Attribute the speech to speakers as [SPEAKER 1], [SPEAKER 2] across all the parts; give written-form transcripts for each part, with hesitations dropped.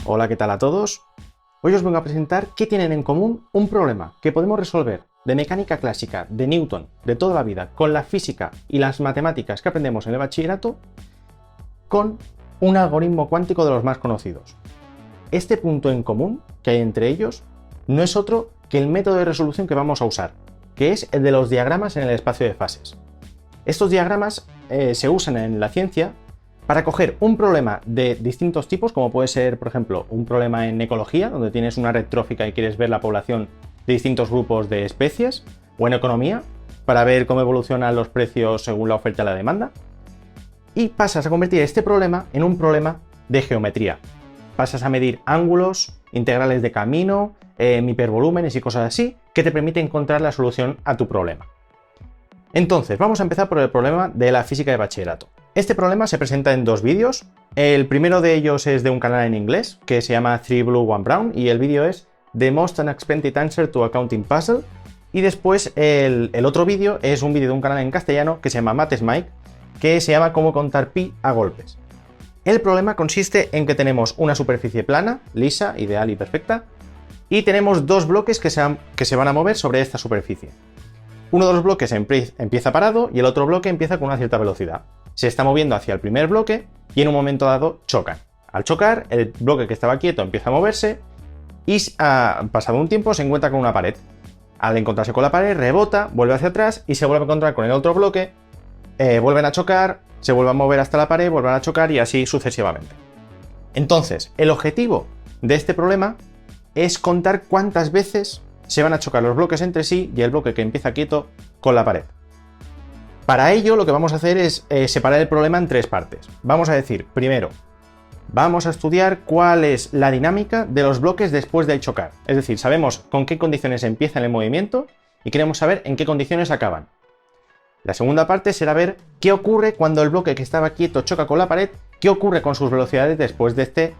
[SPEAKER 1] Hola, ¿qué tal a todos? Hoy os vengo a presentar qué tienen en común un problema que podemos resolver de mecánica clásica, de Newton, de toda la vida, con la física y las matemáticas que aprendemos en el bachillerato, con un algoritmo cuántico de los más conocidos. Este punto en común que hay entre ellos no es otro que el método de resolución que vamos a usar, que es el de los diagramas en el espacio de fases. Estos diagramas se usan en la ciencia para coger un problema de distintos tipos, como puede ser, por ejemplo, un problema en ecología, donde tienes una red trófica y quieres ver la población de distintos grupos de especies, o en economía, para ver cómo evolucionan los precios según la oferta y la demanda, y pasas a convertir este problema en un problema de geometría. Pasas a medir ángulos, integrales de camino, hipervolúmenes y cosas así, que te permiten encontrar la solución a tu problema. Entonces, vamos a empezar por el problema de la física de bachillerato. Este problema se presenta en dos vídeos. El primero de ellos es de un canal en inglés que se llama 3 Blue 1 Brown y el vídeo es The Most Unexpected Answer to a Counting Puzzle. Y después el otro vídeo es un vídeo de un canal en castellano que se llama MathsMike, que se llama Cómo contar pi a golpes. El problema consiste en que tenemos una superficie plana, lisa, ideal y perfecta, y tenemos dos bloques que se van a mover sobre esta superficie. Uno de los bloques empieza parado y el otro bloque empieza con una cierta velocidad. Se está moviendo hacia el primer bloque y en un momento dado chocan. Al chocar, el bloque que estaba quieto empieza a moverse y pasado un tiempo se encuentra con una pared. Al encontrarse con la pared, rebota, vuelve hacia atrás y se vuelve a encontrar con el otro bloque, vuelven a chocar, se vuelven a mover hasta la pared, vuelven a chocar y así sucesivamente. Entonces, el objetivo de este problema es contar cuántas veces se van a chocar los bloques entre sí y el bloque que empieza quieto con la pared. Para ello lo que vamos a hacer es separar el problema en tres partes. Vamos a decir, primero, vamos a estudiar cuál es la dinámica de los bloques después del chocar. Es decir, sabemos con qué condiciones empiezan el movimiento y queremos saber en qué condiciones acaban. La segunda parte será ver qué ocurre cuando el bloque que estaba quieto choca con la pared, qué ocurre con sus velocidades después de este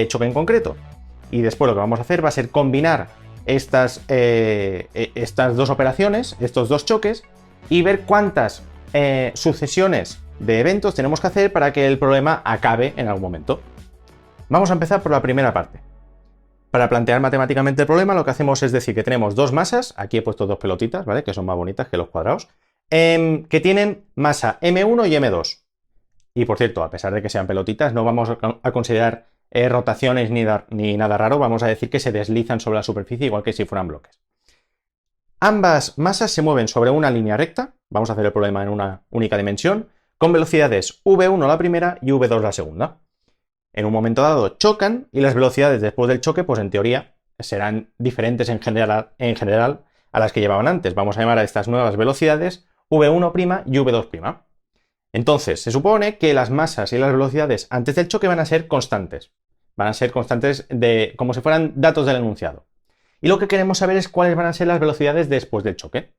[SPEAKER 1] choque en concreto. Y después lo que vamos a hacer va a ser combinar estas dos operaciones, estos dos choques, y ver cuántas sucesiones de eventos tenemos que hacer para que el problema acabe en algún momento. Vamos a empezar por la primera parte. Para plantear matemáticamente el problema, lo que hacemos es decir que tenemos dos masas, aquí he puesto dos pelotitas, ¿vale? Que son más bonitas que los cuadrados, que tienen masa M1 y M2. Y por cierto, a pesar de que sean pelotitas, no vamos a considerar rotaciones ni nada raro, vamos a decir que se deslizan sobre la superficie igual que si fueran bloques. Ambas masas se mueven sobre una línea recta, vamos a hacer el problema en una única dimensión, con velocidades v1 la primera y v2 la segunda. En un momento dado chocan y las velocidades después del choque, pues en teoría, serán diferentes en general a las que llevaban antes. Vamos a llamar a estas nuevas velocidades v1' y v2'. Entonces, se supone que las masas y las velocidades antes del choque van a ser constantes. Van a ser constantes como si fueran datos del enunciado. Y lo que queremos saber es cuáles van a ser las velocidades después del choque.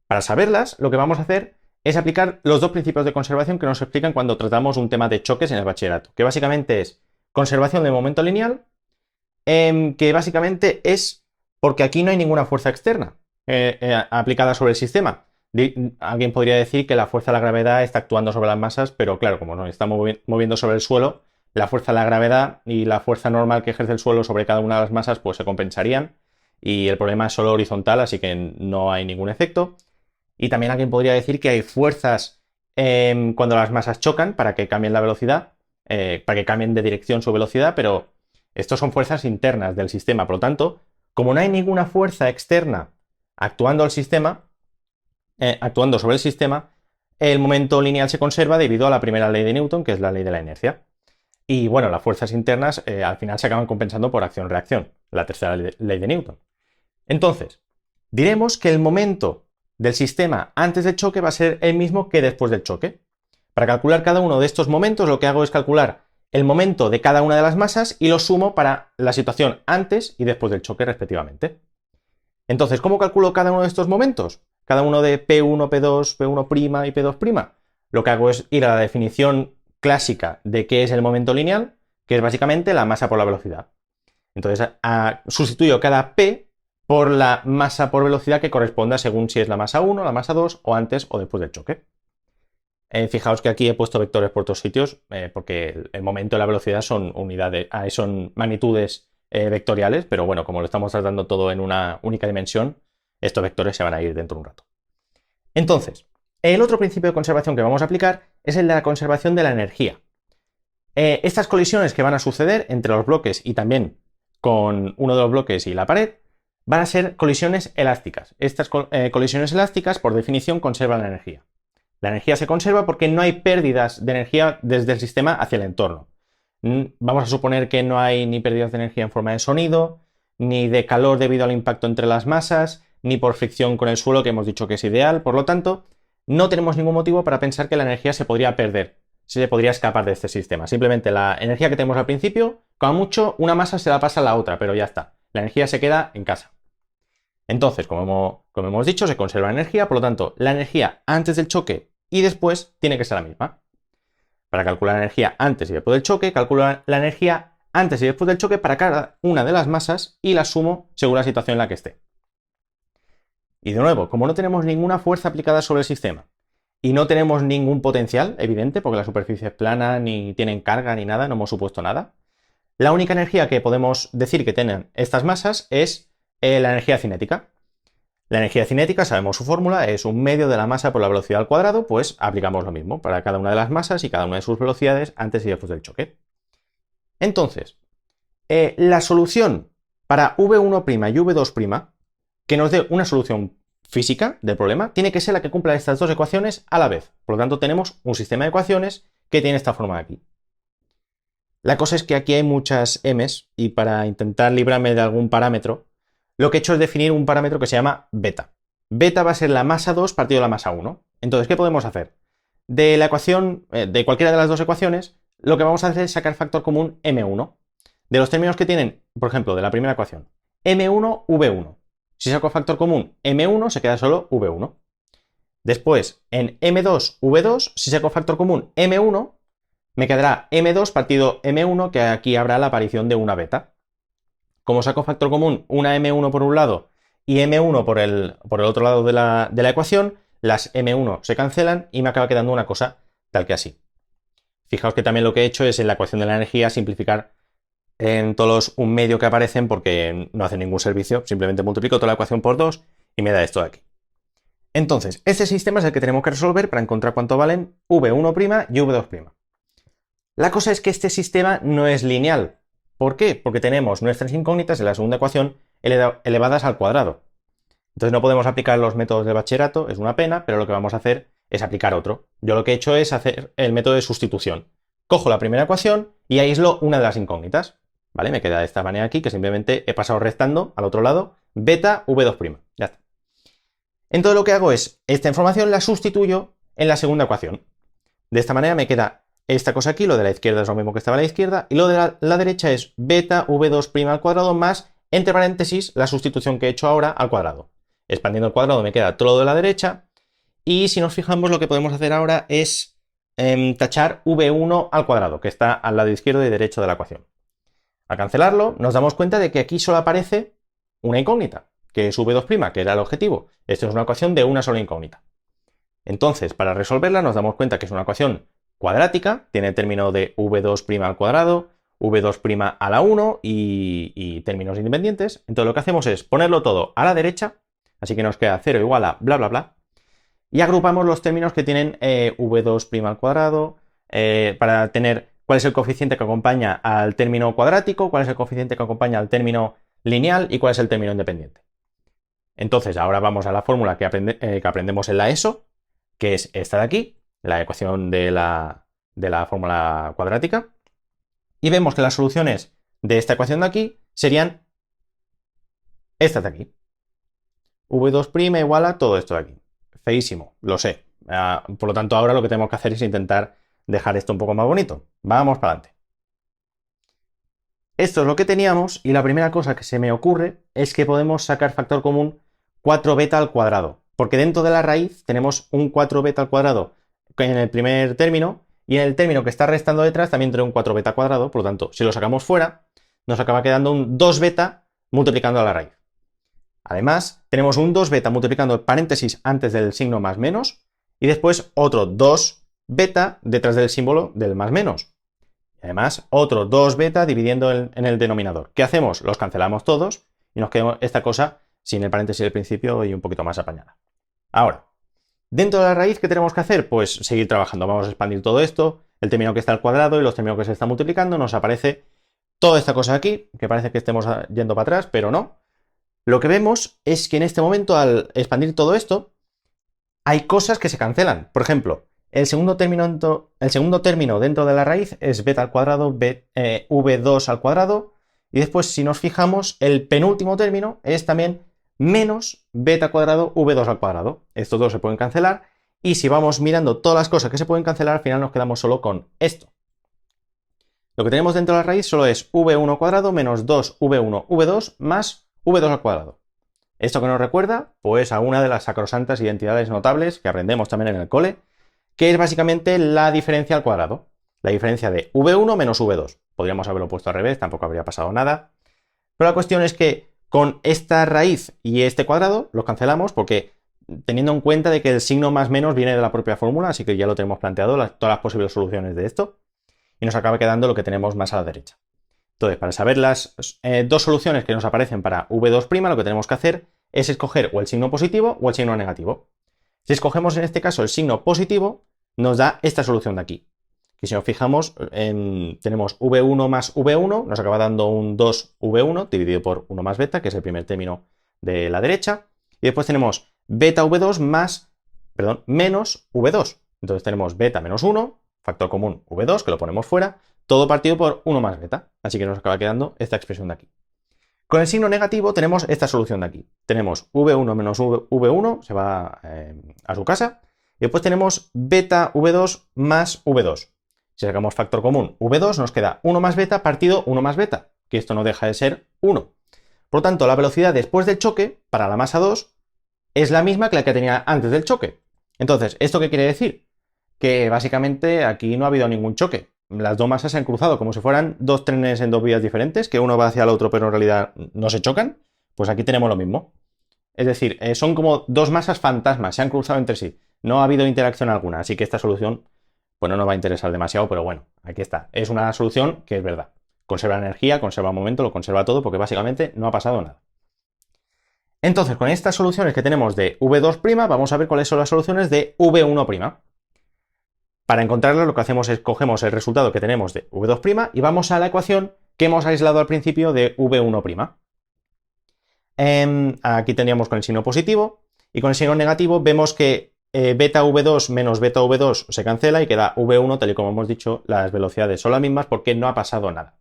[SPEAKER 1] Para saberlas, lo que vamos a hacer es aplicar los dos principios de conservación que nos explican cuando tratamos un tema de choques en el bachillerato, que básicamente es conservación del momento lineal, que básicamente es porque aquí no hay ninguna fuerza externa aplicada sobre el sistema. Alguien podría decir que la fuerza de la gravedad está actuando sobre las masas, pero claro, como nos estamos moviendo sobre el suelo, la fuerza de la gravedad y la fuerza normal que ejerce el suelo sobre cada una de las masas pues se compensarían y el problema es solo horizontal, así que no hay ningún efecto. Y también alguien podría decir que hay fuerzas cuando las masas chocan para que cambien la velocidad, para que cambien de dirección su velocidad, pero estos son fuerzas internas del sistema. Por lo tanto, como no hay ninguna fuerza externa actuando sobre el sistema, el momento lineal se conserva debido a la primera ley de Newton, que es la ley de la inercia. Y bueno, las fuerzas internas al final se acaban compensando por acción-reacción, la tercera ley de Newton. Entonces, diremos que el momento del sistema antes del choque va a ser el mismo que después del choque. Para calcular cada uno de estos momentos, lo que hago es calcular el momento de cada una de las masas y lo sumo para la situación antes y después del choque, respectivamente. Entonces, ¿cómo calculo cada uno de estos momentos? Cada uno de P1, P2, P1' y P2'. Lo que hago es ir a la definición clásica de qué es el momento lineal, que es básicamente la masa por la velocidad. Entonces, sustituyo cada P por la masa por velocidad que corresponda según si es la masa 1, la masa 2 o antes o después del choque. Fijaos que aquí he puesto vectores por otros sitios porque el momento y la velocidad son son magnitudes vectoriales, pero bueno, como lo estamos tratando todo en una única dimensión, estos vectores se van a ir dentro de un rato. Entonces, el otro principio de conservación que vamos a aplicar es el de la conservación de la energía. Estas colisiones que van a suceder entre los bloques y también con uno de los bloques y la pared van a ser colisiones elásticas. Estas colisiones elásticas, por definición, conservan la energía. La energía se conserva porque no hay pérdidas de energía desde el sistema hacia el entorno. Vamos a suponer que no hay ni pérdidas de energía en forma de sonido, ni de calor debido al impacto entre las masas, ni por fricción con el suelo, que hemos dicho que es ideal. Por lo tanto, no tenemos ningún motivo para pensar que la energía se podría perder, se podría escapar de este sistema. Simplemente la energía que tenemos al principio, como mucho, una masa se la pasa a la otra, pero ya está. La energía se queda en casa. Entonces, como hemos dicho, se conserva energía, por lo tanto, la energía antes del choque y después tiene que ser la misma. Para calcular la energía antes y después del choque, calculo la energía antes y después del choque para cada una de las masas y la sumo según la situación en la que esté. Y de nuevo, como no tenemos ninguna fuerza aplicada sobre el sistema y no tenemos ningún potencial evidente, porque la superficie es plana, ni tienen carga ni nada, no hemos supuesto nada, la única energía que podemos decir que tienen estas masas es la energía cinética. La energía cinética, sabemos su fórmula, es un medio de la masa por la velocidad al cuadrado, pues aplicamos lo mismo para cada una de las masas y cada una de sus velocidades antes y después del choque. Entonces, la solución para V1' y V2' que nos dé una solución física del problema tiene que ser la que cumpla estas dos ecuaciones a la vez. Por lo tanto, tenemos un sistema de ecuaciones que tiene esta forma de aquí. La cosa es que aquí hay muchas m's y para intentar librarme de algún parámetro, lo que he hecho es definir un parámetro que se llama beta. Beta va a ser la masa 2 partido de la masa 1. Entonces, ¿qué podemos hacer? De la ecuación, de cualquiera de las dos ecuaciones, lo que vamos a hacer es sacar factor común m1. De los términos que tienen, por ejemplo, de la primera ecuación, m1, v1. Si saco factor común m1, se queda solo v1. Después, en m2, v2, si saco factor común m1, me quedará m2 partido m1, que aquí habrá la aparición de una beta. Como saco factor común una m1 por un lado y m1 por el otro lado de la ecuación, las m1 se cancelan y me acaba quedando una cosa tal que así. Fijaos que también lo que he hecho es en la ecuación de la energía simplificar en todos los un medio que aparecen porque no hace ningún servicio, simplemente multiplico toda la ecuación por 2 y me da esto de aquí. Entonces, este sistema es el que tenemos que resolver para encontrar cuánto valen v1' y v2'. La cosa es que este sistema no es lineal. ¿Por qué? Porque tenemos nuestras incógnitas en la segunda ecuación elevadas al cuadrado. Entonces no podemos aplicar los métodos de bachillerato, es una pena, pero lo que vamos a hacer es aplicar otro. Yo lo que he hecho es hacer el método de sustitución. Cojo la primera ecuación y aíslo una de las incógnitas. ¿Vale? Me queda de esta manera aquí, que simplemente he pasado restando al otro lado beta v2'. Ya está. Entonces lo que hago es, esta información la sustituyo en la segunda ecuación. De esta manera me queda esta cosa aquí, lo de la izquierda es lo mismo que estaba a la izquierda, y lo de la derecha es beta v2' al cuadrado más, entre paréntesis, la sustitución que he hecho ahora al cuadrado. Expandiendo el cuadrado me queda todo lo de la derecha, y si nos fijamos lo que podemos hacer ahora es tachar v1 al cuadrado, que está al lado izquierdo y derecho de la ecuación. Al cancelarlo, nos damos cuenta de que aquí solo aparece una incógnita, que es v2', que era el objetivo. Esto es una ecuación de una sola incógnita. Entonces, para resolverla nos damos cuenta que es una ecuación cuadrática, tiene el término de v2' al cuadrado, v2' a la 1 y términos independientes. Entonces lo que hacemos es ponerlo todo a la derecha, así que nos queda 0 igual a bla bla bla, y agrupamos los términos que tienen v2' al cuadrado para tener cuál es el coeficiente que acompaña al término cuadrático, cuál es el coeficiente que acompaña al término lineal y cuál es el término independiente. Entonces ahora vamos a la fórmula que aprendemos en la ESO, que es esta de aquí, la ecuación de la fórmula cuadrática, y vemos que las soluciones de esta ecuación de aquí serían estas de aquí. v2' igual a todo esto de aquí. Feísimo, lo sé. Por lo tanto, ahora lo que tenemos que hacer es intentar dejar esto un poco más bonito. Vamos para adelante. Esto es lo que teníamos y la primera cosa que se me ocurre es que podemos sacar factor común 4 beta al cuadrado, porque dentro de la raíz tenemos un 4 beta al cuadrado en el primer término y en el término que está restando detrás también trae un 4 beta al cuadrado, por lo tanto, si lo sacamos fuera, nos acaba quedando un 2 beta multiplicando a la raíz. Además, tenemos un 2 beta multiplicando el paréntesis antes del signo más menos y después otro 2 beta detrás del símbolo del más menos. Y además, otro 2 beta dividiendo en el denominador. ¿Qué hacemos? Los cancelamos todos y nos quedamos esta cosa sin el paréntesis del principio y un poquito más apañada. Ahora, dentro de la raíz, ¿qué tenemos que hacer? Pues seguir trabajando. Vamos a expandir todo esto, el término que está al cuadrado y los términos que se están multiplicando, nos aparece toda esta cosa aquí, que parece que estemos yendo para atrás, pero no. Lo que vemos es que en este momento, al expandir todo esto, hay cosas que se cancelan. Por ejemplo, el segundo término dentro de la raíz es beta al cuadrado, v2 al cuadrado, y después, si nos fijamos, el penúltimo término es también menos beta al cuadrado, v2 al cuadrado. Estos dos se pueden cancelar, y si vamos mirando todas las cosas que se pueden cancelar, al final nos quedamos solo con esto. Lo que tenemos dentro de la raíz solo es v1 al cuadrado menos 2v1, v2 más v2 al cuadrado. ¿Esto que nos recuerda? Pues a una de las sacrosantas identidades notables que aprendemos también en el cole, que es básicamente la diferencia al cuadrado. La diferencia de v1 menos v2. Podríamos haberlo puesto al revés, tampoco habría pasado nada. Pero la cuestión es que con esta raíz y este cuadrado los cancelamos porque teniendo en cuenta de que el signo más menos viene de la propia fórmula, así que ya lo tenemos planteado, todas las posibles soluciones de esto, y nos acaba quedando lo que tenemos más a la derecha. Entonces, para saber las dos soluciones que nos aparecen para v2', lo que tenemos que hacer es escoger o el signo positivo o el signo negativo. Si escogemos en este caso el signo positivo, nos da esta solución de aquí. Que si nos fijamos, tenemos v1 más v1, nos acaba dando un 2v1 dividido por 1 más beta, que es el primer término de la derecha. Y después tenemos beta v2 menos v2. Entonces tenemos beta menos 1, factor común v2, que lo ponemos fuera, todo partido por 1 más beta. Así que nos acaba quedando esta expresión de aquí. Con el signo negativo tenemos esta solución de aquí. Tenemos v1 menos v1, se va a su casa. Y después tenemos beta v2 más v2. Si sacamos factor común v2, nos queda 1 más beta partido 1 más beta, que esto no deja de ser 1. Por lo tanto, la velocidad después del choque, para la masa 2, es la misma que la que tenía antes del choque. Entonces, ¿esto qué quiere decir? Que básicamente aquí no ha habido ningún choque. Las dos masas se han cruzado como si fueran dos trenes en dos vías diferentes, que uno va hacia el otro pero en realidad no se chocan. Pues aquí tenemos lo mismo. Es decir, son como dos masas fantasmas, se han cruzado entre sí. No ha habido interacción alguna, así que esta solución pues no nos va a interesar demasiado, pero bueno, aquí está. Es una solución que es verdad. Conserva energía, conserva momento, lo conserva todo porque básicamente no ha pasado nada. Entonces, con estas soluciones que tenemos de v2', vamos a ver cuáles son las soluciones de v1'. Para encontrarlas lo que hacemos es cogemos el resultado que tenemos de v2' y vamos a la ecuación que hemos aislado al principio de v1'. Aquí tendríamos con el signo positivo y con el signo negativo vemos que beta v2 menos beta v2 se cancela y queda v1, tal y como hemos dicho, las velocidades son las mismas porque no ha pasado nada.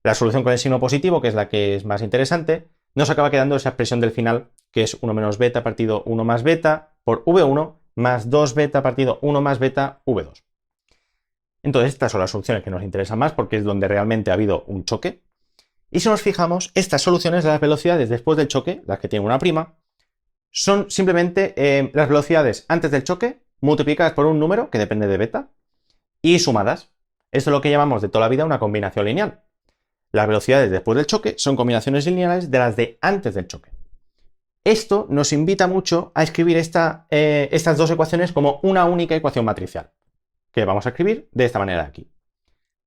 [SPEAKER 1] La solución con el signo positivo, que es la que es más interesante, nos acaba quedando esa expresión del final, que es 1 menos beta partido 1 más beta por v1 más 2 beta partido 1 más beta v2. Entonces estas son las soluciones que nos interesan más porque es donde realmente ha habido un choque. Y si nos fijamos, estas soluciones de las velocidades después del choque, las que tienen una prima, son simplemente las velocidades antes del choque multiplicadas por un número que depende de beta y sumadas. Esto es lo que llamamos de toda la vida una combinación lineal. Las velocidades después del choque son combinaciones lineales de las de antes del choque. Esto nos invita mucho a escribir estas dos ecuaciones como una única ecuación matricial, que vamos a escribir de esta manera aquí.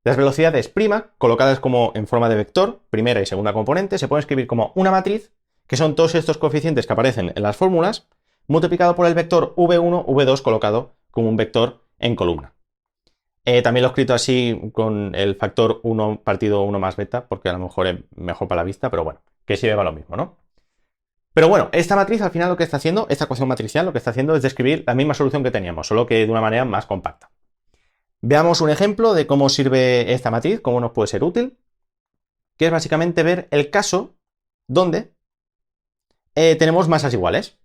[SPEAKER 1] Las velocidades prima, colocadas como en forma de vector, primera y segunda componente, se pueden escribir como una matriz, que son todos estos coeficientes que aparecen en las fórmulas, multiplicado por el vector v1, v2 colocado como un vector en columna. También lo he escrito así con el factor 1 partido 1 más beta, porque a lo mejor es mejor para la vista, pero bueno, que sirva lo mismo, ¿no? Pero bueno, esta matriz al final lo que está haciendo, esta ecuación matricial, lo que está haciendo es describir la misma solución que teníamos, solo que de una manera más compacta. Veamos un ejemplo de cómo sirve esta matriz, cómo nos puede ser útil, que es básicamente ver el caso donde tenemos masas iguales.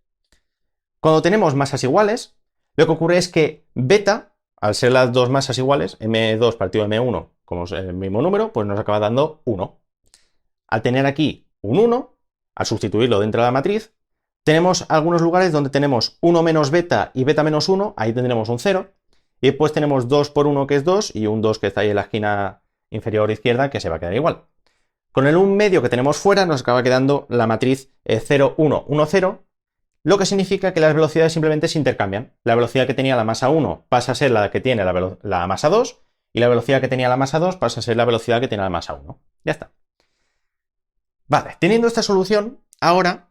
[SPEAKER 1] Cuando tenemos masas iguales, lo que ocurre es que beta, al ser las dos masas iguales, m2 partido m1, como es el mismo número, pues nos acaba dando 1. Al tener aquí un 1, al sustituirlo dentro de la matriz, tenemos algunos lugares donde tenemos 1 menos beta y beta menos 1, ahí tendremos un 0, y después tenemos 2 por 1 que es 2 y un 2 que está ahí en la esquina inferior izquierda que se va a quedar igual. Con el 1 medio que tenemos fuera nos acaba quedando la matriz 0, 1, 1, 0, lo que significa que las velocidades simplemente se intercambian. La velocidad que tenía la masa 1 pasa a ser la que tiene la masa 2, y la velocidad que tenía la masa 2 pasa a ser la velocidad que tiene la masa 1. Ya está. Vale, teniendo esta solución, ahora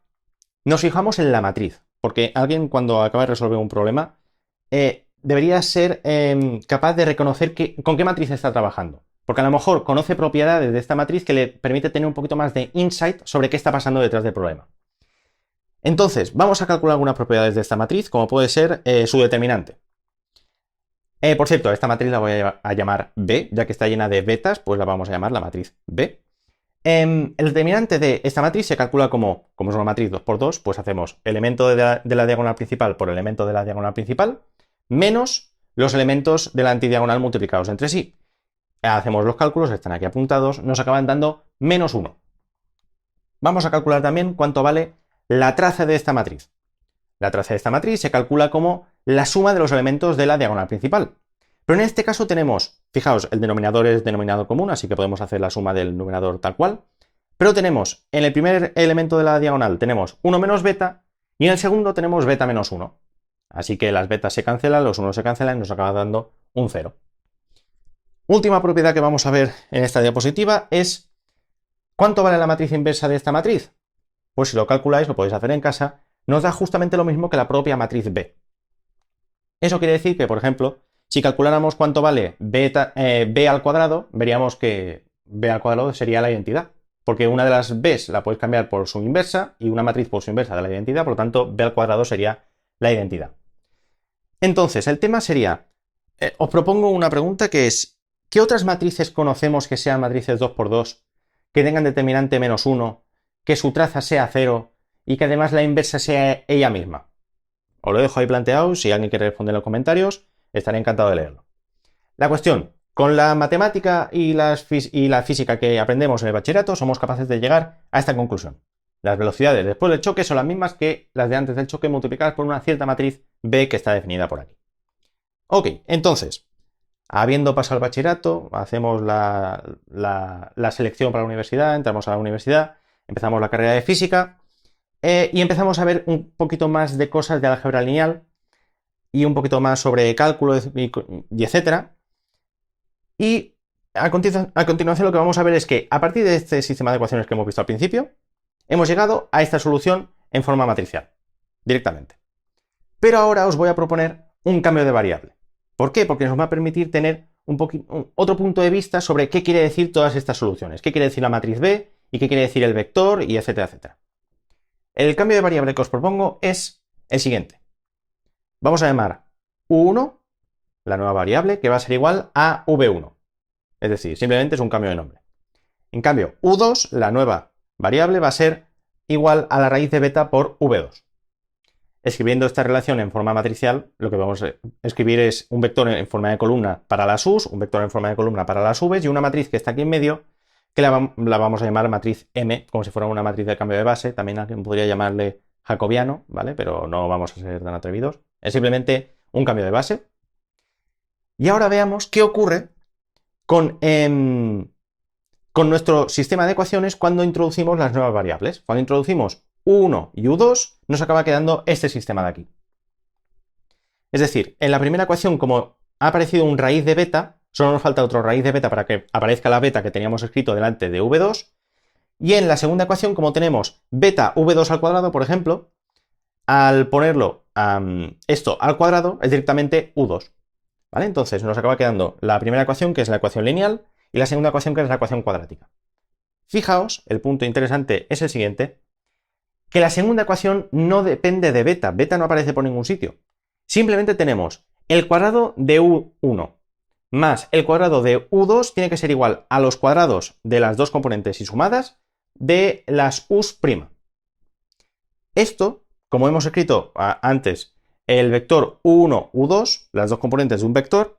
[SPEAKER 1] nos fijamos en la matriz, porque alguien cuando acaba de resolver un problema debería ser capaz de reconocer con qué matriz está trabajando. Porque a lo mejor conoce propiedades de esta matriz que le permite tener un poquito más de insight sobre qué está pasando detrás del problema. Entonces, vamos a calcular algunas propiedades de esta matriz, como puede ser su determinante. Por cierto, esta matriz la voy a llamar B, ya que está llena de betas, pues la vamos a llamar la matriz B. El determinante de esta matriz se calcula como es una matriz 2×2, pues hacemos elemento de la diagonal principal por elemento de la diagonal principal, menos los elementos de la antidiagonal multiplicados entre sí. Hacemos los cálculos, están aquí apuntados, nos acaban dando -1. Vamos a calcular también cuánto vale la traza de esta matriz. La traza de esta matriz se calcula como la suma de los elementos de la diagonal principal. Pero en este caso tenemos, fijaos, el denominador es denominador común, así que podemos hacer la suma del numerador tal cual. Pero tenemos, en el primer elemento de la diagonal tenemos 1 menos beta, y en el segundo tenemos beta menos 1. Así que las betas se cancelan, los 1 se cancelan y nos acaba dando un 0. Última propiedad que vamos a ver en esta diapositiva es ¿cuánto vale la matriz inversa de esta matriz? Pues si lo calculáis, lo podéis hacer en casa, nos da justamente lo mismo que la propia matriz B. Eso quiere decir que, por ejemplo, si calculáramos cuánto vale B al cuadrado, veríamos que B al cuadrado sería la identidad, porque una de las B's la puedes cambiar por su inversa y una matriz por su inversa de la identidad, por lo tanto B al cuadrado sería la identidad. Entonces, el tema sería, os propongo una pregunta que es, ¿qué otras matrices conocemos que sean matrices 2×2, que tengan determinante -1, que su traza sea 0 y que además la inversa sea ella misma? Os lo dejo ahí planteado, si alguien quiere responder en los comentarios, estaré encantado de leerlo. La cuestión, con la matemática y la física que aprendemos en el bachillerato, somos capaces de llegar a esta conclusión. Las velocidades después del choque son las mismas que las de antes del choque multiplicadas por una cierta matriz B que está definida por aquí. Ok, entonces, habiendo pasado el bachillerato, hacemos la selección para la universidad, entramos a la universidad, empezamos la carrera de física y empezamos a ver un poquito más de cosas de álgebra lineal y un poquito más sobre cálculo y etcétera. Y a continuación lo que vamos a ver es que a partir de este sistema de ecuaciones que hemos visto al principio, hemos llegado a esta solución en forma matricial, directamente. Pero ahora os voy a proponer un cambio de variable. ¿Por qué? Porque nos va a permitir tener otro punto de vista sobre qué quiere decir todas estas soluciones, qué quiere decir la matriz B y qué quiere decir el vector y etcétera, etcétera. El cambio de variable que os propongo es el siguiente. Vamos a llamar U1, la nueva variable, que va a ser igual a V1. Es decir, simplemente es un cambio de nombre. En cambio, U2, la nueva variable, va a ser igual a la raíz de beta por V2. Escribiendo esta relación en forma matricial, lo que vamos a escribir es un vector en forma de columna para las U's, un vector en forma de columna para las V's y una matriz que está aquí en medio, que la vamos a llamar matriz M, como si fuera una matriz de cambio de base. También alguien podría llamarle jacobiano, ¿vale? Pero no vamos a ser tan atrevidos. Es simplemente un cambio de base. Y ahora veamos qué ocurre con nuestro sistema de ecuaciones cuando introducimos las nuevas variables. Cuando introducimos U1 y U2, nos acaba quedando este sistema de aquí. Es decir, en la primera ecuación, como ha aparecido un raíz de beta, solo nos falta otro raíz de beta para que aparezca la beta que teníamos escrito delante de V2. Y en la segunda ecuación, como tenemos beta V2 al cuadrado, por ejemplo, al ponerlo esto al cuadrado es directamente U2. ¿Vale? Entonces nos acaba quedando la primera ecuación, que es la ecuación lineal, y la segunda ecuación, que es la ecuación cuadrática. Fijaos, el punto interesante es el siguiente, que la segunda ecuación no depende de beta. Beta no aparece por ningún sitio. Simplemente tenemos el cuadrado de U1 más el cuadrado de U2 tiene que ser igual a los cuadrados de las dos componentes y sumadas de las U's'. Esto, como hemos escrito antes, el vector U1, U2, las dos componentes de un vector,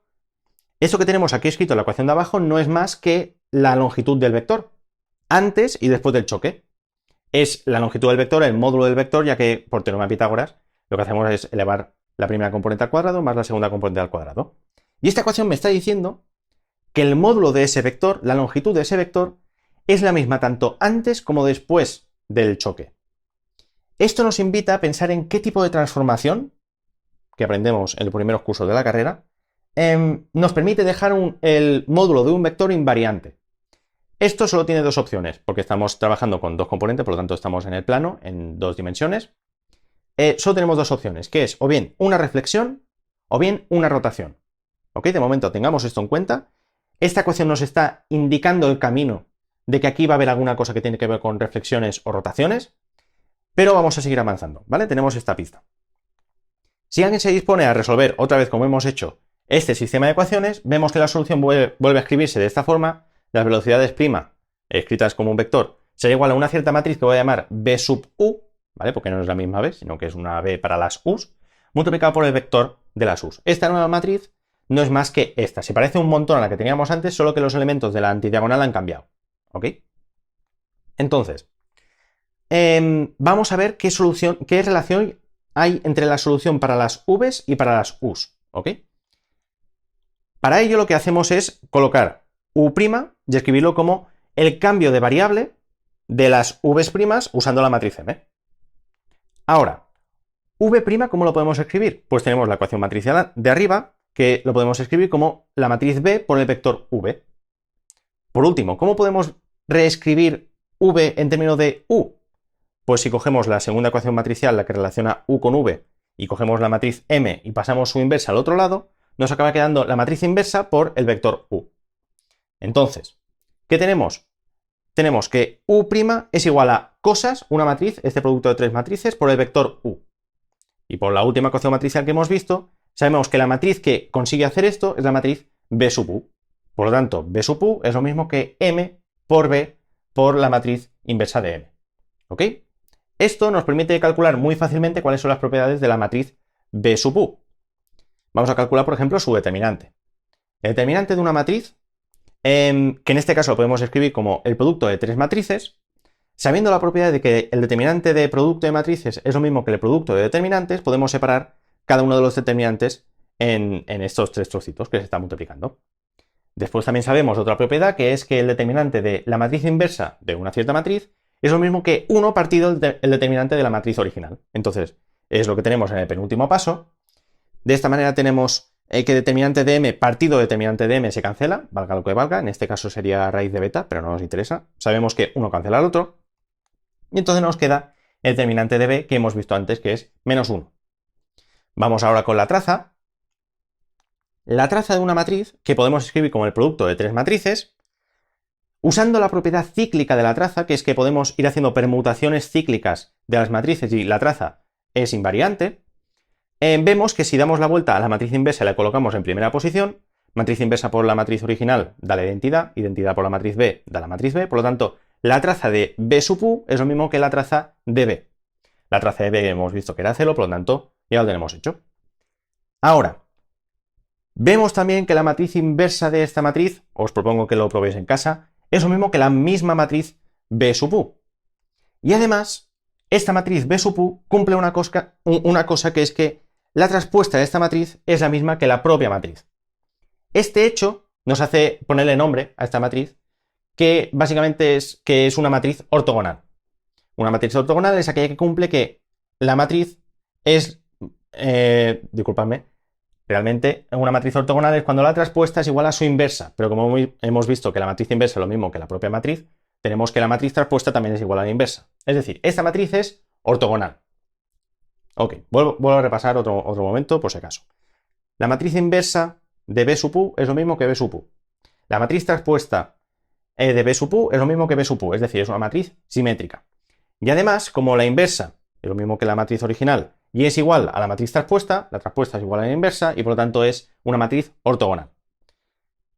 [SPEAKER 1] eso que tenemos aquí escrito en la ecuación de abajo no es más que la longitud del vector, antes y después del choque. Es la longitud del vector, el módulo del vector, ya que por teorema de Pitágoras lo que hacemos es elevar la primera componente al cuadrado más la segunda componente al cuadrado. Y esta ecuación me está diciendo que el módulo de ese vector, la longitud de ese vector, es la misma tanto antes como después del choque. Esto nos invita a pensar en qué tipo de transformación, que aprendemos en los primeros cursos de la carrera, nos permite dejar el módulo de un vector invariante. Esto solo tiene dos opciones, porque estamos trabajando con dos componentes, por lo tanto estamos en el plano, en dos dimensiones. Solo tenemos dos opciones, que es o bien una reflexión o bien una rotación. ¿Ok? De momento tengamos esto en cuenta. Esta ecuación nos está indicando el camino de que aquí va a haber alguna cosa que tiene que ver con reflexiones o rotaciones, pero vamos a seguir avanzando, ¿vale? Tenemos esta pista. Si alguien se dispone a resolver otra vez como hemos hecho este sistema de ecuaciones, vemos que la solución vuelve a escribirse de esta forma. Las velocidades prima, escritas como un vector, será igual a una cierta matriz que voy a llamar B sub u, ¿vale? Porque no es la misma B, sino que es una B para las u's, multiplicado por el vector de las u's. Esta nueva matriz no es más que esta. Se parece un montón a la que teníamos antes, solo que los elementos de la antidiagonal han cambiado. ¿Ok? Entonces, vamos a ver qué relación hay entre la solución para las v's y para las u's. ¿Ok? Para ello lo que hacemos es colocar u' y escribirlo como el cambio de variable de las v's' usando la matriz M. Ahora, v', ¿cómo lo podemos escribir? Pues tenemos la ecuación matricial de arriba, que lo podemos escribir como la matriz B por el vector v. Por último, ¿cómo podemos reescribir v en términos de u? Pues si cogemos la segunda ecuación matricial, la que relaciona u con v, y cogemos la matriz M y pasamos su inversa al otro lado, nos acaba quedando la matriz inversa por el vector u. Entonces, ¿qué tenemos? Tenemos que u' es igual a cosas, una matriz, este producto de tres matrices, por el vector u. Y por la última ecuación matricial que hemos visto, sabemos que la matriz que consigue hacer esto es la matriz B sub u. Por lo tanto, B sub u es lo mismo que M por B por la matriz inversa de M. ¿Ok? Esto nos permite calcular muy fácilmente cuáles son las propiedades de la matriz B sub u. Vamos a calcular, por ejemplo, su determinante. El determinante de una matriz, que en este caso lo podemos escribir como el producto de tres matrices, sabiendo la propiedad de que el determinante de producto de matrices es lo mismo que el producto de determinantes, podemos separar cada uno de los determinantes en estos tres trocitos que se están multiplicando. Después también sabemos otra propiedad, que es que el determinante de la matriz inversa de una cierta matriz es lo mismo que 1 partido el determinante de la matriz original. Entonces, es lo que tenemos en el penúltimo paso. De esta manera tenemos que determinante de m partido determinante de m se cancela, valga lo que valga, en este caso sería raíz de beta, pero no nos interesa. Sabemos que uno cancela al otro. Y entonces nos queda el determinante de b que hemos visto antes, que es menos 1. Vamos ahora con la traza. La traza de una matriz, que podemos escribir como el producto de tres matrices, usando la propiedad cíclica de la traza, que es que podemos ir haciendo permutaciones cíclicas de las matrices y la traza es invariante. Vemos que si damos la vuelta a la matriz inversa y la colocamos en primera posición, matriz inversa por la matriz original da la identidad, identidad por la matriz B da la matriz B, por lo tanto, la traza de B sub u es lo mismo que la traza de B. La traza de B hemos visto que era 0, por lo tanto, ya lo tenemos hecho. Ahora, vemos también que la matriz inversa de esta matriz, os propongo que lo probéis en casa, es lo mismo que la misma matriz B sub u. Y además, esta matriz B sub u cumple una cosa que es que la traspuesta de esta matriz es la misma que la propia matriz. Este hecho nos hace ponerle nombre a esta matriz, que básicamente es que es una matriz ortogonal. Una matriz ortogonal es aquella que cumple que la matriz es, disculpadme, realmente una matriz ortogonal es cuando la traspuesta es igual a su inversa, pero como hemos visto que la matriz inversa es lo mismo que la propia matriz, tenemos que la matriz traspuesta también es igual a la inversa. Es decir, esta matriz es ortogonal. Ok, vuelvo a repasar otro momento por si acaso. La matriz inversa de B sub u es lo mismo que B sub u. La matriz traspuesta de B sub u es lo mismo que B sub u, es decir, es una matriz simétrica. Y además, como la inversa es lo mismo que la matriz original y es igual a la matriz traspuesta, la traspuesta es igual a la inversa y por lo tanto es una matriz ortogonal.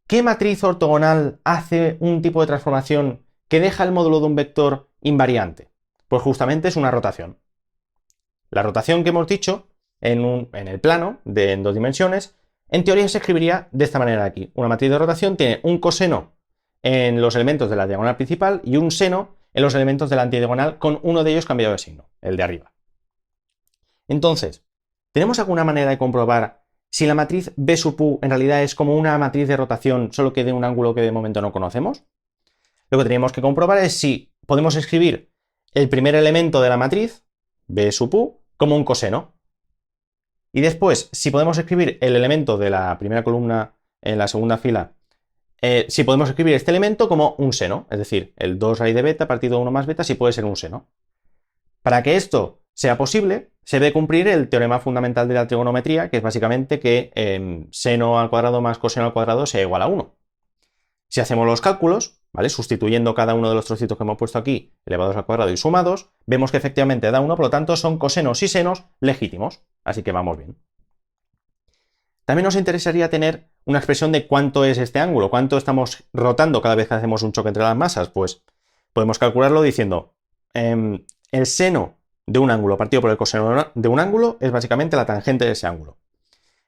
[SPEAKER 1] ¿Qué matriz ortogonal hace un tipo de transformación que deja el módulo de un vector invariante? Pues justamente es una rotación. La rotación que hemos dicho en el plano en dos dimensiones, en teoría se escribiría de esta manera de aquí. Una matriz de rotación tiene un coseno en los elementos de la diagonal principal y un seno en los elementos de la antidiagonal, con uno de ellos cambiado de signo, el de arriba. Entonces, ¿tenemos alguna manera de comprobar si la matriz B sub u en realidad es como una matriz de rotación, solo que de un ángulo que de momento no conocemos? Lo que tenemos que comprobar es si podemos escribir el primer elemento de la matriz, b sub u como un coseno. Y después, si podemos escribir el elemento de la primera columna en la segunda fila, si podemos escribir este elemento como un seno, es decir, el 2 raíz de beta partido de 1 más beta, sí puede ser un seno. Para que esto sea posible, se debe cumplir el teorema fundamental de la trigonometría, que es básicamente que seno al cuadrado más coseno al cuadrado sea igual a 1. Si hacemos los cálculos, ¿vale? Sustituyendo cada uno de los trocitos que hemos puesto aquí, elevados al cuadrado y sumados, vemos que efectivamente da 1, por lo tanto son cosenos y senos legítimos, así que vamos bien. También nos interesaría tener una expresión de cuánto es este ángulo, cuánto estamos rotando cada vez que hacemos un choque entre las masas. Pues podemos calcularlo diciendo el seno de un ángulo partido por el coseno de un ángulo es básicamente la tangente de ese ángulo.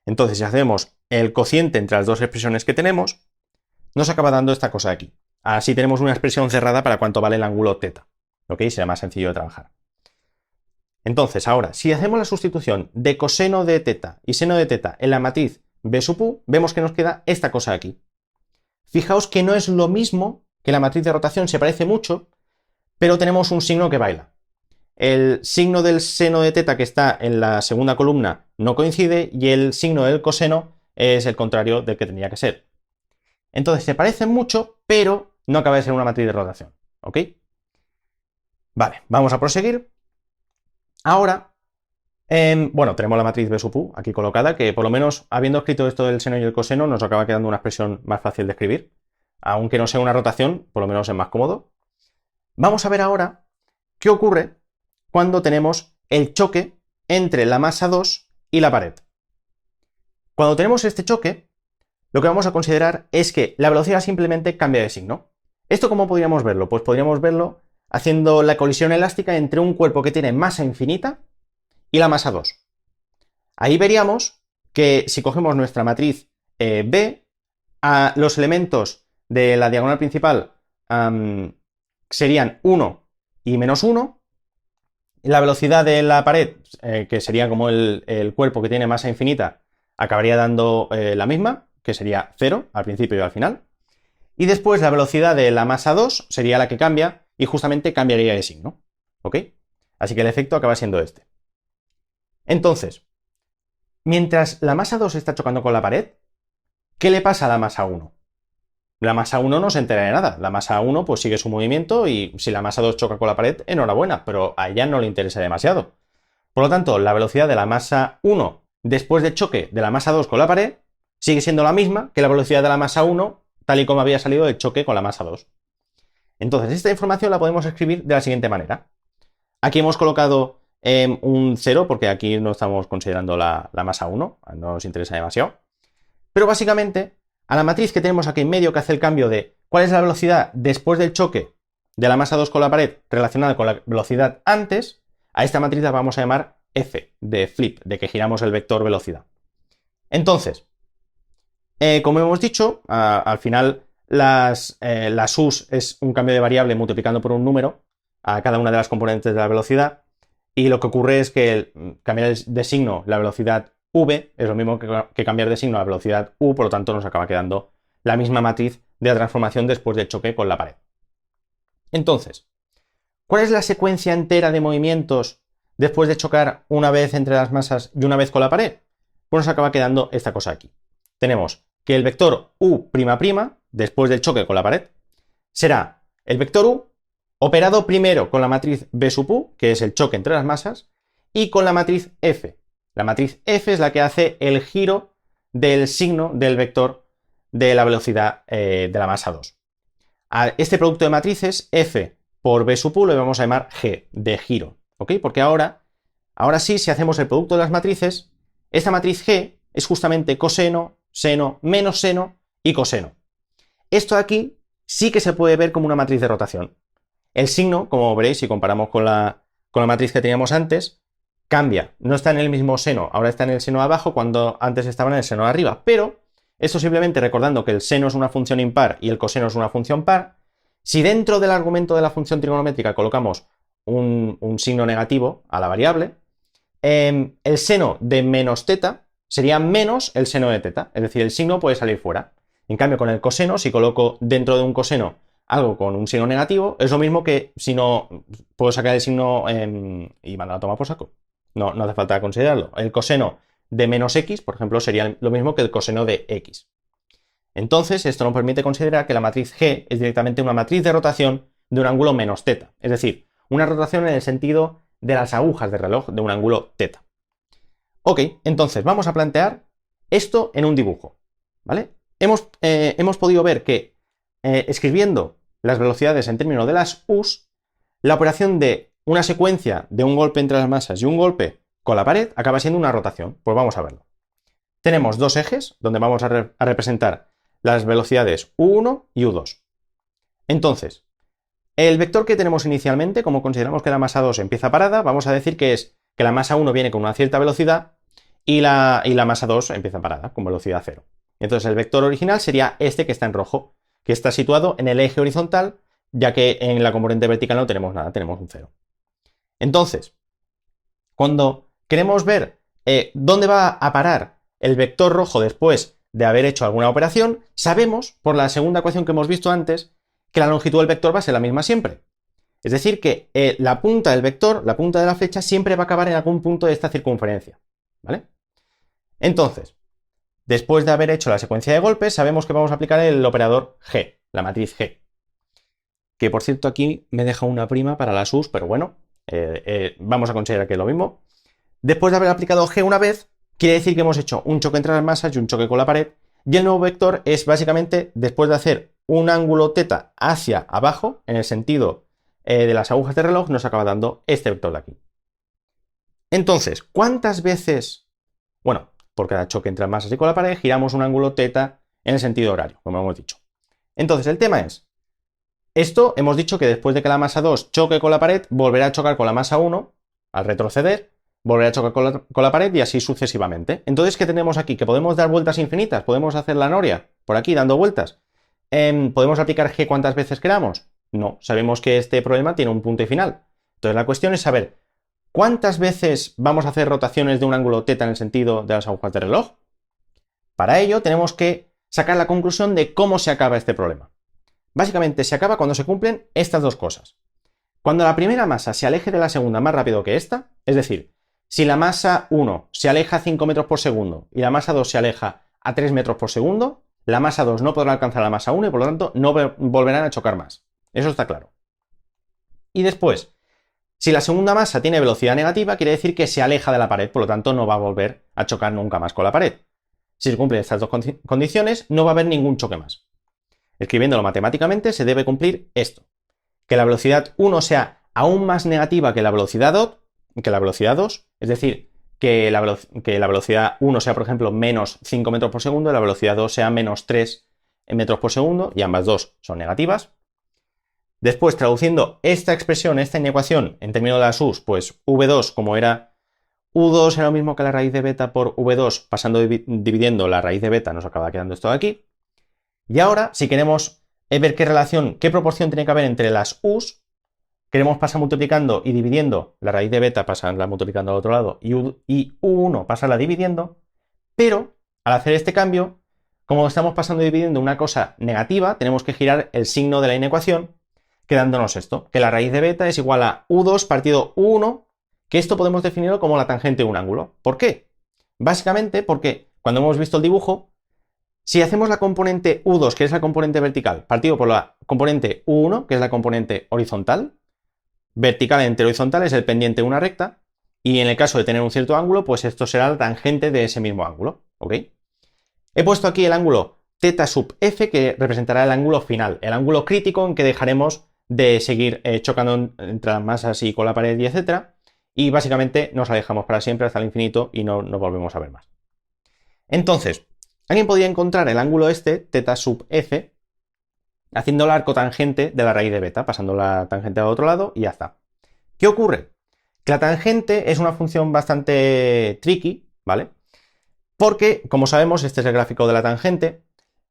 [SPEAKER 1] Entonces, si hacemos el cociente entre las dos expresiones que tenemos, nos acaba dando esta cosa de aquí. Así tenemos una expresión cerrada para cuánto vale el ángulo θ. ¿Ok? Será más sencillo de trabajar. Entonces, ahora, si hacemos la sustitución de coseno de θ y seno de θ en la matriz b sub u, vemos que nos queda esta cosa de aquí. Fijaos que no es lo mismo que la matriz de rotación, se parece mucho, pero tenemos un signo que baila. El signo del seno de θ que está en la segunda columna no coincide y el signo del coseno es el contrario del que tendría que ser. Entonces se parecen mucho, pero no acaba de ser una matriz de rotación. ¿Ok? Vale, vamos a proseguir. Ahora, bueno, tenemos la matriz b sub u aquí colocada, que por lo menos habiendo escrito esto del seno y el coseno nos acaba quedando una expresión más fácil de escribir. Aunque no sea una rotación, por lo menos es más cómodo. Vamos a ver ahora qué ocurre cuando tenemos el choque entre la masa 2 y la pared. Cuando tenemos este choque, lo que vamos a considerar es que la velocidad simplemente cambia de signo. ¿Esto cómo podríamos verlo? Pues podríamos verlo haciendo la colisión elástica entre un cuerpo que tiene masa infinita y la masa 2. Ahí veríamos que si cogemos nuestra matriz B, los elementos de la diagonal principal serían 1 y menos 1. La velocidad de la pared, que sería como el cuerpo que tiene masa infinita, acabaría dando la misma, que sería 0 al principio y al final. Y después la velocidad de la masa 2 sería la que cambia y justamente cambiaría de signo. ¿Ok? Así que el efecto acaba siendo este. Entonces, mientras la masa 2 está chocando con la pared, ¿qué le pasa a la masa 1? La masa 1 no se entera de nada. La masa 1 pues sigue su movimiento y si la masa 2 choca con la pared, enhorabuena, pero a ella no le interesa demasiado. Por lo tanto, la velocidad de la masa 1 después del choque de la masa 2 con la pared sigue siendo la misma que la velocidad de la masa 1 tal y como había salido del choque con la masa 2. Entonces, esta información la podemos escribir de la siguiente manera. Aquí hemos colocado un 0 porque aquí no estamos considerando la masa 1, no nos interesa demasiado. Pero básicamente, a la matriz que tenemos aquí en medio que hace el cambio de cuál es la velocidad después del choque de la masa 2 con la pared relacionada con la velocidad antes, a esta matriz la vamos a llamar F, de flip, de que giramos el vector velocidad. Entonces, como hemos dicho, al final las us es un cambio de variable multiplicando por un número a cada una de las componentes de la velocidad, y lo que ocurre es que cambiar de signo la velocidad v es lo mismo que cambiar de signo la velocidad u, por lo tanto nos acaba quedando la misma matriz de la transformación después del choque con la pared. Entonces, ¿cuál es la secuencia entera de movimientos después de chocar una vez entre las masas y una vez con la pared? Pues nos acaba quedando esta cosa aquí. Tenemos que el vector u', después del choque con la pared, será el vector u operado primero con la matriz b sub u, que es el choque entre las masas, y con la matriz f. La matriz f es la que hace el giro del signo del vector de la velocidad de la masa 2. A este producto de matrices, f por b sub u, lo vamos a llamar g, de giro. ¿Ok? Porque ahora sí, si hacemos el producto de las matrices, esta matriz g es justamente coseno, seno, menos seno y coseno. Esto de aquí sí que se puede ver como una matriz de rotación. El signo, como veréis, si comparamos con la matriz que teníamos antes, cambia. No está en el mismo seno, ahora está en el seno de abajo cuando antes estaba en el seno de arriba. Pero esto simplemente recordando que el seno es una función impar y el coseno es una función par. Si dentro del argumento de la función trigonométrica colocamos un signo negativo a la variable, el seno de menos θ sería menos el seno de θ, es decir, el signo puede salir fuera. En cambio, con el coseno, si coloco dentro de un coseno algo con un signo negativo es lo mismo que si no puedo sacar el signo y mandar a tomar por saco. No hace falta considerarlo. El coseno de menos x, por ejemplo, sería lo mismo que el coseno de x. Entonces, esto nos permite considerar que la matriz G es directamente una matriz de rotación de un ángulo menos θ. Es decir, una rotación en el sentido de las agujas del reloj de un ángulo θ. Ok, entonces vamos a plantear esto en un dibujo, ¿vale? Hemos podido ver que escribiendo las velocidades en términos de las u's, la operación de una secuencia de un golpe entre las masas y un golpe con la pared acaba siendo una rotación. Pues vamos a verlo. Tenemos dos ejes donde vamos a representar las velocidades u1 y u2. Entonces, el vector que tenemos inicialmente, como consideramos que la masa 2 empieza parada, vamos a decir que es que la masa 1 viene con una cierta velocidad y la masa 2 empieza parada con velocidad 0. Entonces el vector original sería este que está en rojo, que está situado en el eje horizontal, ya que en la componente vertical no tenemos nada, tenemos un 0. Entonces, cuando queremos ver dónde va a parar el vector rojo después de haber hecho alguna operación, sabemos, por la segunda ecuación que hemos visto antes, que la longitud del vector va a ser la misma siempre. Es decir, que la punta del vector, la punta de la flecha, siempre va a acabar en algún punto de esta circunferencia, ¿vale? Entonces, después de haber hecho la secuencia de golpes, sabemos que vamos a aplicar el operador G, la matriz G. Que, por cierto, aquí me deja una prima para las u's, pero bueno, vamos a considerar que es lo mismo. Después de haber aplicado G una vez, quiere decir que hemos hecho un choque entre las masas y un choque con la pared, y el nuevo vector es básicamente, después de hacer un ángulo θ hacia abajo, en el sentido de las agujas de reloj, nos acaba dando este vector de aquí. Entonces, ¿cuántas veces? Bueno, por cada choque entre las masas y con la pared, giramos un ángulo θ en el sentido horario, como hemos dicho. Entonces, el tema es, esto hemos dicho que después de que la masa 2 choque con la pared, volverá a chocar con la masa 1, al retroceder, volverá a chocar con la pared y así sucesivamente. Entonces, ¿qué tenemos aquí? Que podemos dar vueltas infinitas, podemos hacer la noria por aquí dando vueltas. ¿Podemos aplicar G cuantas veces queramos? No, sabemos que este problema tiene un punto y final. Entonces, la cuestión es saber ¿cuántas veces vamos a hacer rotaciones de un ángulo θ en el sentido de las agujas de reloj? Para ello, tenemos que sacar la conclusión de cómo se acaba este problema. Básicamente, se acaba cuando se cumplen estas dos cosas. Cuando la primera masa se aleje de la segunda más rápido que esta, es decir, si la masa 1 se aleja a 5 metros por segundo y la masa 2 se aleja a 3 metros por segundo, la masa 2 no podrá alcanzar a la masa 1 y por lo tanto no volverán a chocar más. Eso está claro. Y después, si la segunda masa tiene velocidad negativa, quiere decir que se aleja de la pared, por lo tanto no va a volver a chocar nunca más con la pared. Si se cumplen estas dos condiciones, no va a haber ningún choque más. Escribiéndolo matemáticamente, se debe cumplir esto: que la velocidad 1 sea aún más negativa que la velocidad 2, es decir, que la velocidad 1 sea, por ejemplo, menos 5 metros por segundo y la velocidad 2 sea menos 3 metros por segundo, y ambas dos son negativas. Después, traduciendo esta expresión, esta inecuación, en términos de las u's, pues v2, como era u2 era lo mismo que la raíz de beta por v2, dividiendo la raíz de beta, nos acaba quedando esto de aquí. Y ahora, si queremos ver qué proporción tiene que haber entre las u's, queremos pasar multiplicando y dividiendo la raíz de beta, pasarla multiplicando al otro lado, y u1 pasarla dividiendo, pero al hacer este cambio, como estamos pasando y dividiendo una cosa negativa, tenemos que girar el signo de la inecuación, quedándonos esto, que la raíz de beta es igual a u2 partido u1, que esto podemos definirlo como la tangente de un ángulo. ¿Por qué? Básicamente porque cuando hemos visto el dibujo, si hacemos la componente u2, que es la componente vertical, partido por la componente u1, que es la componente horizontal, vertical entre horizontal es el pendiente de una recta, y en el caso de tener un cierto ángulo, pues esto será la tangente de ese mismo ángulo, ¿ok? He puesto aquí el ángulo θ sub f, que representará el ángulo final, el ángulo crítico en que dejaremos de seguir chocando entre las masas y con la pared y etcétera, y básicamente nos alejamos para siempre hasta el infinito y no nos volvemos a ver más. Entonces, alguien podría encontrar el ángulo este, θ sub f, haciendo el arco tangente de la raíz de beta, pasando la tangente al otro lado y ya está. ¿Qué ocurre? Que la tangente es una función bastante tricky, ¿vale? Porque, como sabemos, este es el gráfico de la tangente.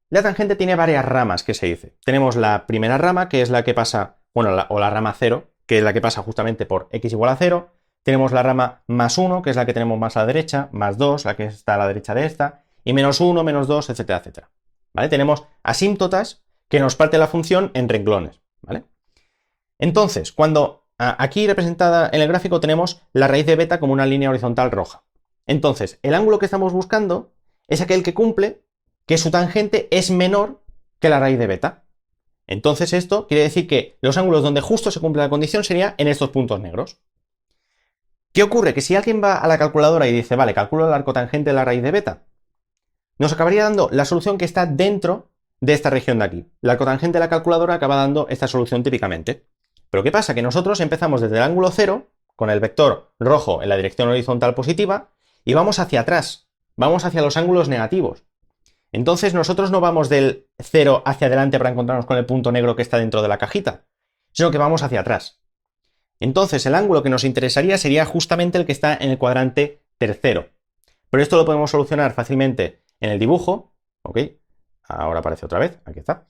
[SPEAKER 1] La tangente tiene varias ramas, que se dice. Tenemos la primera rama, que es la que pasa, bueno, o la rama 0, que es la que pasa justamente por x igual a 0. Tenemos la rama más 1, que es la que tenemos más a la derecha, más 2, la que está a la derecha de esta, y menos 1, menos 2, etcétera, etcétera. ¿Vale? Tenemos asímptotas que nos parte la función en renglones, ¿vale? Entonces, cuando aquí representada en el gráfico tenemos la raíz de beta como una línea horizontal roja. Entonces, el ángulo que estamos buscando es aquel que cumple que su tangente es menor que la raíz de beta. Entonces esto quiere decir que los ángulos donde justo se cumple la condición sería en estos puntos negros. ¿Qué ocurre? Que si alguien va a la calculadora y dice, vale, calculo el arco tangente de la raíz de beta, nos acabaría dando la solución que está dentro de esta región de aquí. El arco tangente de la calculadora acaba dando esta solución típicamente. Pero ¿qué pasa? Que nosotros empezamos desde el ángulo 0, con el vector rojo en la dirección horizontal positiva, y vamos hacia atrás, vamos hacia los ángulos negativos. Entonces nosotros no vamos del 0 hacia adelante para encontrarnos con el punto negro que está dentro de la cajita, sino que vamos hacia atrás. Entonces el ángulo que nos interesaría sería justamente el que está en el cuadrante tercero. Pero esto lo podemos solucionar fácilmente en el dibujo, ¿ok? Ahora aparece otra vez, aquí está.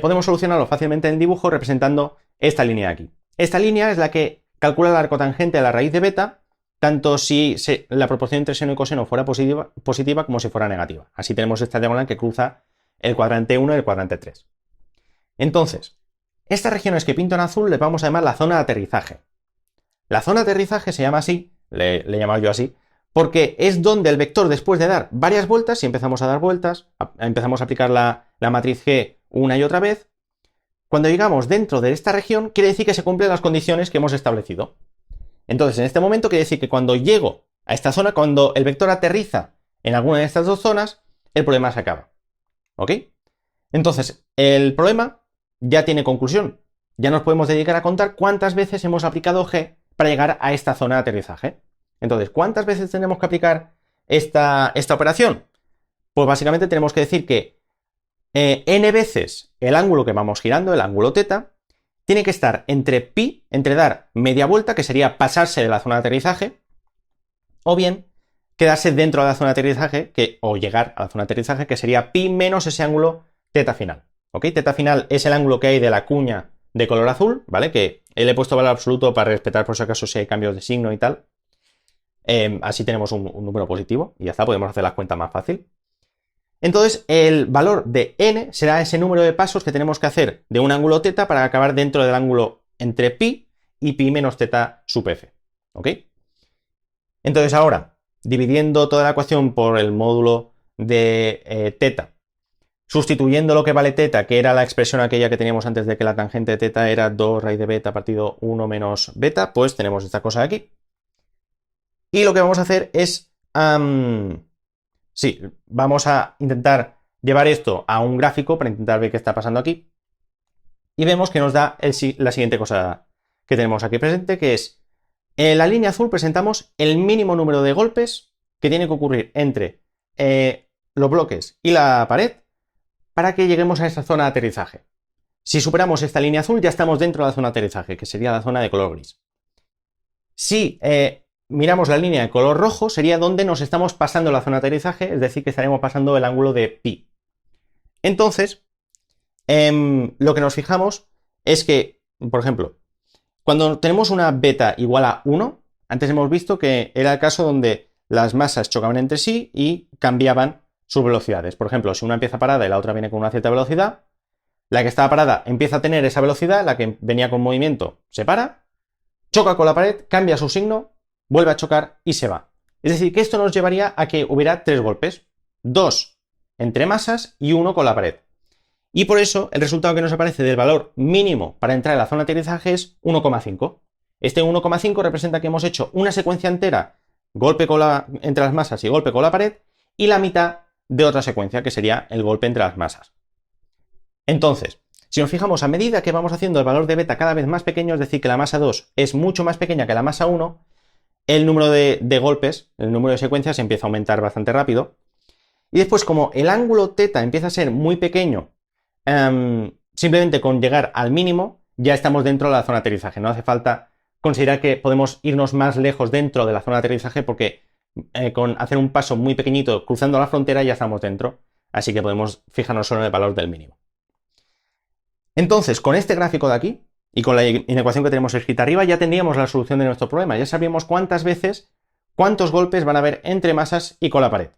[SPEAKER 1] Podemos solucionarlo fácilmente en el dibujo representando esta línea de aquí. Esta línea es la que calcula el arco tangente de la raíz de beta, tanto si la proporción entre seno y coseno fuera positiva como si fuera negativa. Así tenemos esta diagonal que cruza el cuadrante 1 y el cuadrante 3. Entonces, estas regiones que pinto en azul les vamos a llamar la zona de aterrizaje. La zona de aterrizaje se llama así, le he llamado yo así, porque es donde el vector, después de dar varias vueltas, si empezamos a dar vueltas, empezamos a aplicar la matriz G una y otra vez, cuando llegamos dentro de esta región, quiere decir que se cumplen las condiciones que hemos establecido. Entonces, en este momento quiere decir que cuando llego a esta zona, cuando el vector aterriza en alguna de estas dos zonas, el problema se acaba. ¿Ok? Entonces, el problema ya tiene conclusión. Ya nos podemos dedicar a contar cuántas veces hemos aplicado G para llegar a esta zona de aterrizaje. Entonces, ¿cuántas veces tenemos que aplicar esta operación? Pues básicamente tenemos que decir que n veces el ángulo que vamos girando, el ángulo θ, tiene que estar entre pi, entre dar media vuelta, que sería pasarse de la zona de aterrizaje, o bien quedarse dentro de la zona de aterrizaje, o llegar a la zona de aterrizaje, que sería pi menos ese ángulo θ final. ¿Ok? Θ final es el ángulo que hay de la cuña de color azul, ¿vale? Que le he puesto valor absoluto para respetar por si acaso si hay cambios de signo y tal. Así tenemos un número positivo y ya está, podemos hacer las cuentas más fácil. Entonces, el valor de n será ese número de pasos que tenemos que hacer de un ángulo θ para acabar dentro del ángulo entre pi y pi menos θ sub f. ¿Ok? Entonces ahora, dividiendo toda la ecuación por el módulo de θ, sustituyendo lo que vale θ, que era la expresión aquella que teníamos antes de que la tangente de θ era 2 raíz de beta partido 1 menos beta, pues tenemos esta cosa de aquí. Y lo que vamos a hacer es... sí, vamos a intentar llevar esto a un gráfico para intentar ver qué está pasando aquí. Y vemos que nos da la siguiente cosa que tenemos aquí presente, que es en la línea azul presentamos el mínimo número de golpes que tiene que ocurrir entre los bloques y la pared para que lleguemos a esa zona de aterrizaje. Si superamos esta línea azul ya estamos dentro de la zona de aterrizaje, que sería la zona de color gris. Si miramos la línea de color rojo, sería donde nos estamos pasando la zona de aterrizaje, es decir, que estaremos pasando el ángulo de pi. Entonces, lo que nos fijamos es que, por ejemplo, cuando tenemos una beta igual a 1, antes hemos visto que era el caso donde las masas chocaban entre sí y cambiaban sus velocidades. Por ejemplo, si una empieza parada y la otra viene con una cierta velocidad, la que estaba parada empieza a tener esa velocidad, la que venía con movimiento se para, choca con la pared, cambia su signo, vuelve a chocar y se va. Es decir, que esto nos llevaría a que hubiera 3 golpes, 2 entre masas y 1 con la pared. Y por eso el resultado que nos aparece del valor mínimo para entrar en la zona de aterrizaje es 1,5. Este 1,5 representa que hemos hecho una secuencia entera, golpe entre las masas y golpe con la pared, y la mitad de otra secuencia, que sería el golpe entre las masas. Entonces, si nos fijamos, a medida que vamos haciendo el valor de beta cada vez más pequeño, es decir, que la masa 2 es mucho más pequeña que la masa 1, el número de golpes, el número de secuencias empieza a aumentar bastante rápido. Y después, como el ángulo θ empieza a ser muy pequeño, simplemente con llegar al mínimo ya estamos dentro de la zona de aterrizaje. No hace falta considerar que podemos irnos más lejos dentro de la zona de aterrizaje porque con hacer un paso muy pequeñito cruzando la frontera ya estamos dentro. Así que podemos fijarnos solo en el valor del mínimo. Entonces, con este gráfico de aquí y con la inecuación que tenemos escrita arriba, ya tendríamos la solución de nuestro problema. Ya sabríamos cuántos golpes van a haber entre masas y con la pared.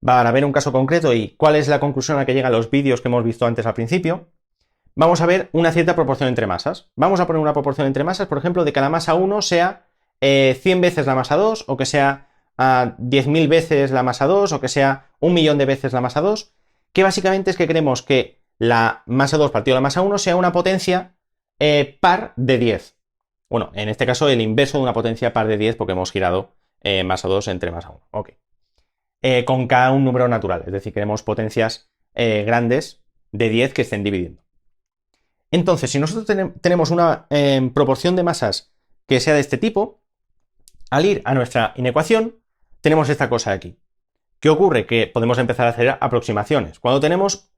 [SPEAKER 1] para ver un caso concreto y cuál es la conclusión a la que llegan los vídeos que hemos visto antes al principio, vamos a ver una cierta proporción entre masas. Vamos a poner una proporción entre masas, por ejemplo, de que la masa 1 sea 100 veces la masa 2, o que sea 10.000 veces la masa 2, o que sea 1.000.000 de veces la masa 2, que básicamente es que queremos que la masa 2 partido de la masa 1 sea una potencia par de 10. Bueno, en este caso el inverso de una potencia par de 10 porque hemos girado masa 2 entre masa 1. Ok. Con K un número natural, es decir, queremos potencias grandes de 10 que estén dividiendo. Entonces, si nosotros tenemos una proporción de masas que sea de este tipo, al ir a nuestra inecuación, tenemos esta cosa de aquí. ¿Qué ocurre? Que podemos empezar a hacer aproximaciones. Cuando tenemos,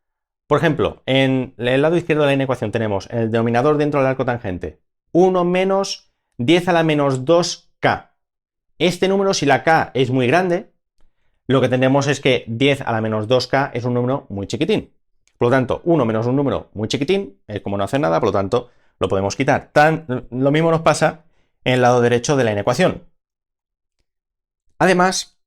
[SPEAKER 1] por ejemplo, en el lado izquierdo de la inecuación tenemos en el denominador dentro del arco tangente 1 menos 10 a la menos 2k. Este número, si la k es muy grande, lo que tendremos es que 10 a la menos 2k es un número muy chiquitín. Por lo tanto, 1 menos un número muy chiquitín es como no hacer nada, por lo tanto, lo podemos quitar. Lo mismo nos pasa en el lado derecho de la inecuación. Además,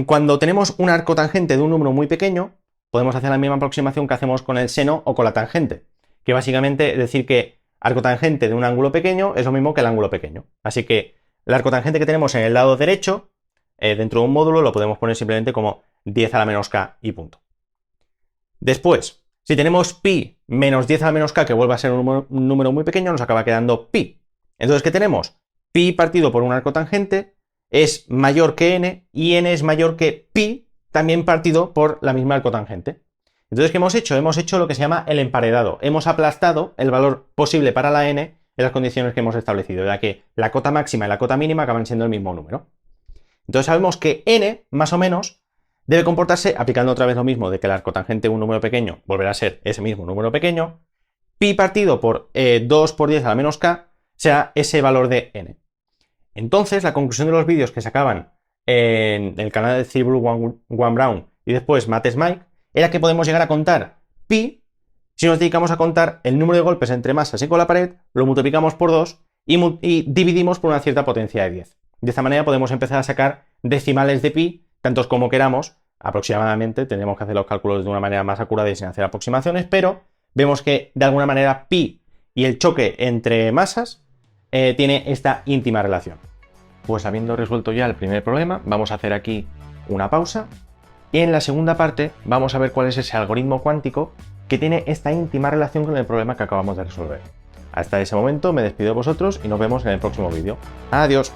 [SPEAKER 1] cuando tenemos un arco tangente de un número muy pequeño, podemos hacer la misma aproximación que hacemos con el seno o con la tangente, que básicamente es decir que arco tangente de un ángulo pequeño es lo mismo que el ángulo pequeño. Así que el arco tangente que tenemos en el lado derecho, dentro de un módulo, lo podemos poner simplemente como 10 a la menos k y punto. Después, si tenemos pi menos 10 a la menos k, que vuelve a ser un número muy pequeño, nos acaba quedando pi. Entonces, ¿qué tenemos? Pi partido por un arco tangente es mayor que n, y n es mayor que pi, también partido por la misma arco tangente. Entonces, ¿qué hemos hecho? Hemos hecho lo que se llama el emparedado. Hemos aplastado el valor posible para la n en las condiciones que hemos establecido, ya que la cota máxima y la cota mínima acaban siendo el mismo número. Entonces sabemos que n, más o menos, debe comportarse, aplicando otra vez lo mismo de que el arco tangente de un número pequeño volverá a ser ese mismo número pequeño, pi partido por 2 por 10 a la menos k sea ese valor de n. Entonces, la conclusión de los vídeos que sacaban en el canal de Cyril One Brown y después Mates Mike era que podemos llegar a contar pi si nos dedicamos a contar el número de golpes entre masas y con la pared, lo multiplicamos por 2 y dividimos por una cierta potencia de 10. De esta manera podemos empezar a sacar decimales de pi, tantos como queramos, aproximadamente. Tendremos que hacer los cálculos de una manera más acurada y sin hacer aproximaciones, pero vemos que de alguna manera pi y el choque entre masas tiene esta íntima relación. Pues habiendo resuelto ya el primer problema, vamos a hacer aquí una pausa y en la segunda parte vamos a ver cuál es ese algoritmo cuántico que tiene esta íntima relación con el problema que acabamos de resolver. Hasta ese momento me despido de vosotros y nos vemos en el próximo vídeo. ¡Adiós!